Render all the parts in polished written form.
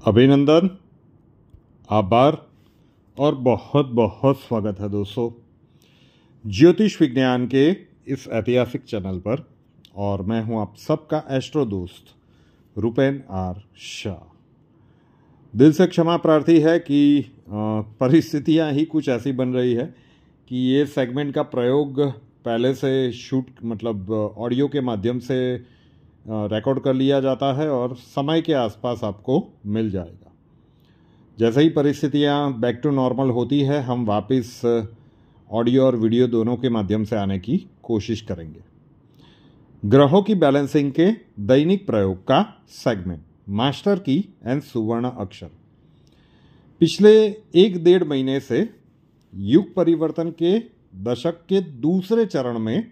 अभिनंदन, आभार और बहुत बहुत स्वागत है दोस्तों ज्योतिष विज्ञान के इस ऐतिहासिक चैनल पर। और मैं हूं आप सबका एस्ट्रो दोस्त रुपेन आर शाह। दिल से क्षमा प्रार्थी है कि परिस्थितियां ही कुछ ऐसी बन रही है कि ये सेगमेंट का प्रयोग पहले से ऑडियो के माध्यम से रिकॉर्ड कर लिया जाता है और समय के आसपास आपको मिल जाएगा। जैसे ही परिस्थितियां बैक टू नॉर्मल होती है, हम वापस ऑडियो और वीडियो दोनों के माध्यम से आने की कोशिश करेंगे। ग्रहों की बैलेंसिंग के दैनिक प्रयोग का सेगमेंट मास्टर की एंड सुवर्ण अक्षर। पिछले 1-1.5 महीने से युग परिवर्तन के दशक के दूसरे चरण में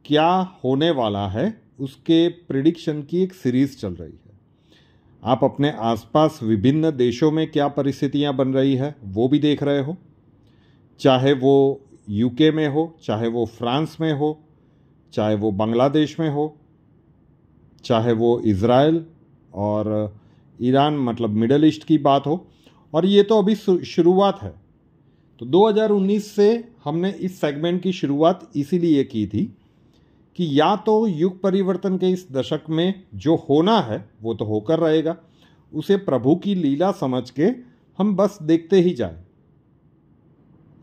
क्या होने वाला है उसके प्रिडिक्शन की एक सीरीज चल रही है। आप अपने आसपास विभिन्न देशों में क्या परिस्थितियां बन रही है वो भी देख रहे हो, चाहे वो यूके में हो, चाहे वो फ्रांस में हो, चाहे वो बांग्लादेश में हो, चाहे वो इज़राइल और ईरान मिडल ईस्ट की बात हो। और ये तो अभी शुरुआत है। तो 2019 से हमने इस सेगमेंट की शुरुआत इसीलिए की थी कि या तो युग परिवर्तन के इस दशक में जो होना है वो तो होकर रहेगा, उसे प्रभु की लीला समझ के हम बस देखते ही जाएं,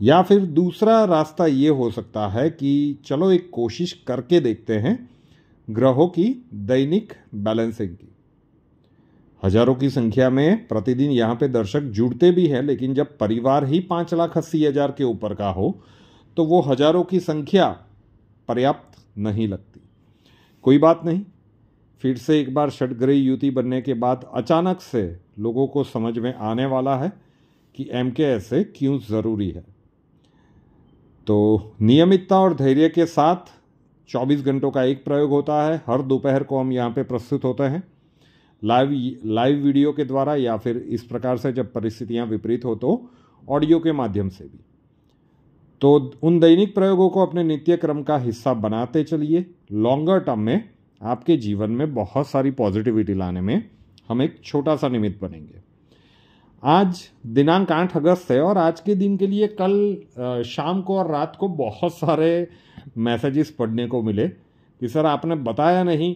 या फिर दूसरा रास्ता ये हो सकता है कि चलो एक कोशिश करके देखते हैं ग्रहों की दैनिक बैलेंसिंग की। हजारों की संख्या में प्रतिदिन यहाँ पे दर्शक जुड़ते भी हैं, लेकिन जब परिवार ही 5,80,000 के ऊपर का हो तो वो हजारों की संख्या पर्याप्त नहीं लगती। कोई बात नहीं, फिर से एक बार षटग्रही युति बनने के बाद अचानक से लोगों को समझ में आने वाला है कि एमके ऐसे क्यों ज़रूरी है। तो नियमितता और धैर्य के साथ 24 घंटों का एक प्रयोग होता है। हर दोपहर को हम यहाँ पे प्रस्तुत होते हैं लाइव वीडियो के द्वारा, या फिर इस प्रकार से जब परिस्थितियाँ विपरीत हो तो ऑडियो के माध्यम से भी। तो उन दैनिक प्रयोगों को अपने नित्य क्रम का हिस्सा बनाते चलिए। लॉन्गर टर्म में आपके जीवन में बहुत सारी पॉजिटिविटी लाने में हम एक छोटा सा निमित्त बनेंगे। आज दिनांक 8 अगस्त है और आज के दिन के लिए कल शाम को और रात को बहुत सारे मैसेजेस पढ़ने को मिले कि सर आपने बताया नहीं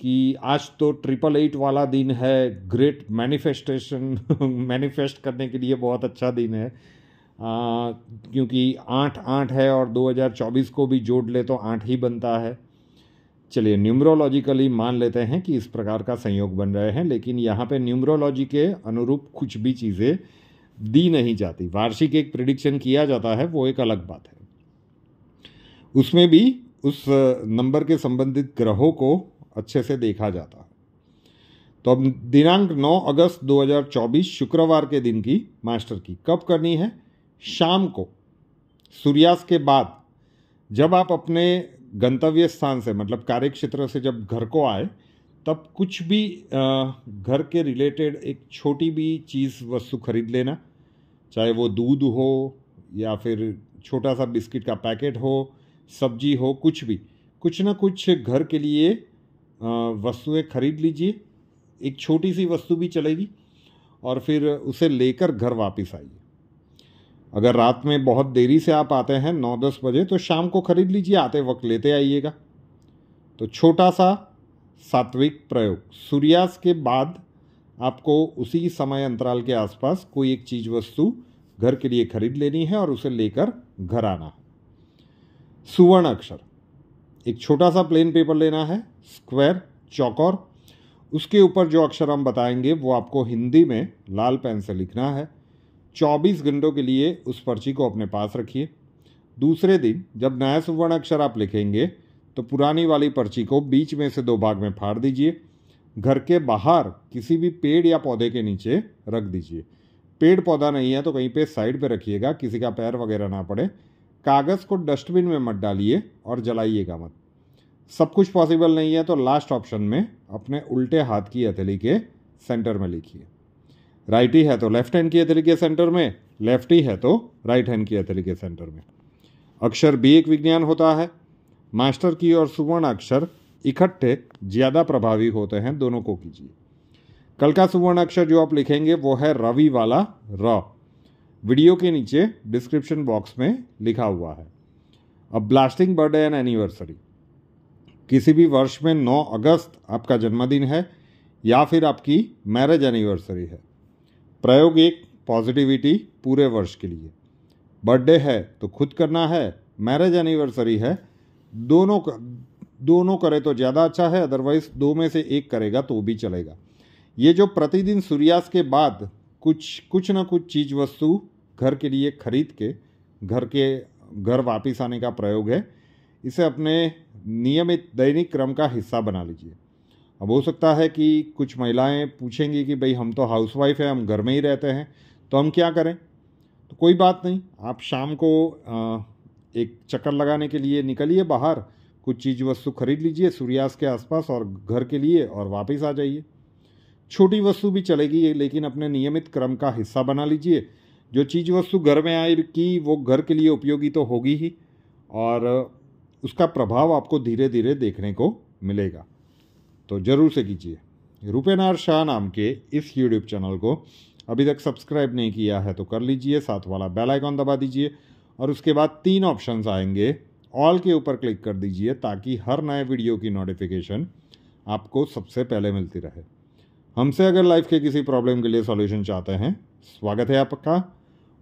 कि आज तो 888 वाला दिन है, ग्रेट मैनिफेस्टेशन मैनिफेस्ट करने के लिए बहुत अच्छा दिन है। क्योंकि 8-8 है और 2024 को भी जोड़ ले तो 8 ही बनता है। चलिए न्यूमरोलॉजिकली मान लेते हैं कि इस प्रकार का संयोग बन रहे हैं, लेकिन यहाँ पे न्यूमरोलॉजी के अनुरूप कुछ भी चीज़ें दी नहीं जाती। वार्षिक एक प्रिडिक्शन किया जाता है, वो एक अलग बात है। उसमें भी उस नंबर के संबंधित ग्रहों को अच्छे से देखा जाता है। तो अब दिनांक 9 अगस्त 2024 शुक्रवार के दिन की मास्टर की कब करनी है? शाम को सूर्यास्त के बाद, जब आप अपने गंतव्य स्थान से कार्य क्षेत्र से जब घर को आए, तब कुछ भी घर के रिलेटेड एक छोटी भी चीज़ वस्तु खरीद लेना, चाहे वो दूध हो या फिर छोटा सा बिस्किट का पैकेट हो, सब्जी हो, कुछ ना कुछ घर के लिए वस्तुएं खरीद लीजिए। एक छोटी सी वस्तु भी चलेगी और फिर उसे लेकर घर वापस आइए। अगर रात में बहुत देरी से आप आते हैं 9-10 बजे, तो शाम को खरीद लीजिए, आते वक्त लेते आइएगा। तो छोटा सा सात्विक प्रयोग, सूर्यास्त के बाद आपको उसी समय अंतराल के आसपास कोई एक चीज़ वस्तु घर के लिए खरीद लेनी है और उसे लेकर घर आना है। सुवर्ण अक्षर, एक छोटा सा प्लेन पेपर लेना है, स्क्वायर चौकोर। उसके ऊपर जो अक्षर हम बताएंगे वो आपको हिंदी में लाल पेन से लिखना है। 24 घंटों के लिए उस पर्ची को अपने पास रखिए। दूसरे दिन जब नया सुवर्ण अक्षर आप लिखेंगे तो पुरानी वाली पर्ची को बीच में से 2 भाग में फाड़ दीजिए। घर के बाहर किसी भी पेड़ या पौधे के नीचे रख दीजिए। पेड़ पौधा नहीं है तो कहीं पे साइड पे रखिएगा, किसी का पैर वगैरह ना पड़े। कागज़ को डस्टबिन में मत डालिए और जलाइएगा मत। सब कुछ पॉसिबल नहीं है तो लास्ट ऑप्शन में अपने उल्टे हाथ की हथेली के सेंटर में लिखिए। राइटी है तो लेफ्ट हैंड की हथेली के सेंटर में, लेफ्टी है तो राइट हैंड की हथेली के सेंटर में। अक्षर भी एक विज्ञान होता है। मास्टर की और सुवर्ण अक्षर इकट्ठे ज़्यादा प्रभावी होते हैं, दोनों को कीजिए। कल का सुवर्ण अक्षर जो आप लिखेंगे वो है रवि वाला र। वीडियो के नीचे डिस्क्रिप्शन बॉक्स में लिखा हुआ है। अब ब्लास्टिंग बर्थडे एंड एनिवर्सरी, किसी भी वर्ष में 9 अगस्त आपका जन्मदिन है या फिर आपकी मैरिज एनिवर्सरी है। प्रयोग 1, पॉजिटिविटी पूरे वर्ष के लिए। बर्थडे है तो खुद करना है, मैरिज एनिवर्सरी है दोनों करे तो ज़्यादा अच्छा है, अदरवाइज 2 में से 1 करेगा तो भी चलेगा। ये जो प्रतिदिन सूर्यास्त के बाद कुछ ना कुछ चीज़ वस्तु घर के लिए खरीद के घर वापस आने का प्रयोग है। इसे अपने नियमित दैनिक क्रम का हिस्सा बना लीजिए। अब हो सकता है कि कुछ महिलाएं पूछेंगी कि भाई हम तो हाउसवाइफ है, हम घर में ही रहते हैं, तो हम क्या करें। तो कोई बात नहीं, आप शाम को एक चक्कर लगाने के लिए निकलिए बाहर, कुछ चीज़ वस्तु खरीद लीजिए सूर्यास्त के आसपास और घर के लिए, और वापस आ जाइए। छोटी वस्तु भी चलेगी, लेकिन अपने नियमित क्रम का हिस्सा बना लीजिए। जो चीज़ वस्तु घर में आएगी वो घर के लिए उपयोगी तो होगी ही, और उसका प्रभाव आपको धीरे धीरे देखने को मिलेगा। तो ज़रूर से कीजिए। रूपेनार शाह नाम के इस यूट्यूब चैनल को अभी तक सब्सक्राइब नहीं किया है तो कर लीजिए, साथ वाला बेल आइकॉन दबा दीजिए और उसके बाद 3 ऑप्शंस आएंगे, ऑल के ऊपर क्लिक कर दीजिए ताकि हर नए वीडियो की नोटिफिकेशन आपको सबसे पहले मिलती रहे। हमसे अगर लाइफ के किसी प्रॉब्लम के लिए सॉल्यूशन चाहते हैं, स्वागत है आपका।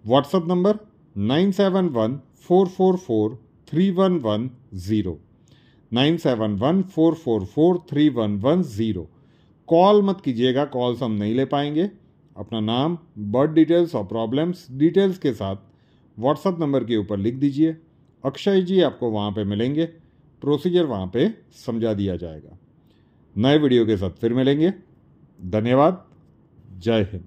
WhatsApp number 9714443110, 9714443110। कॉल मत कीजिएगा, कॉल्स हम नहीं ले पाएंगे। अपना नाम, बर्थ डिटेल्स और प्रॉब्लम्स डिटेल्स के साथ व्हाट्सएप नंबर के ऊपर लिख दीजिए। अक्षय जी आपको वहाँ पे मिलेंगे, प्रोसीजर वहाँ पे समझा दिया जाएगा। नए वीडियो के साथ फिर मिलेंगे। धन्यवाद। जय हिंद।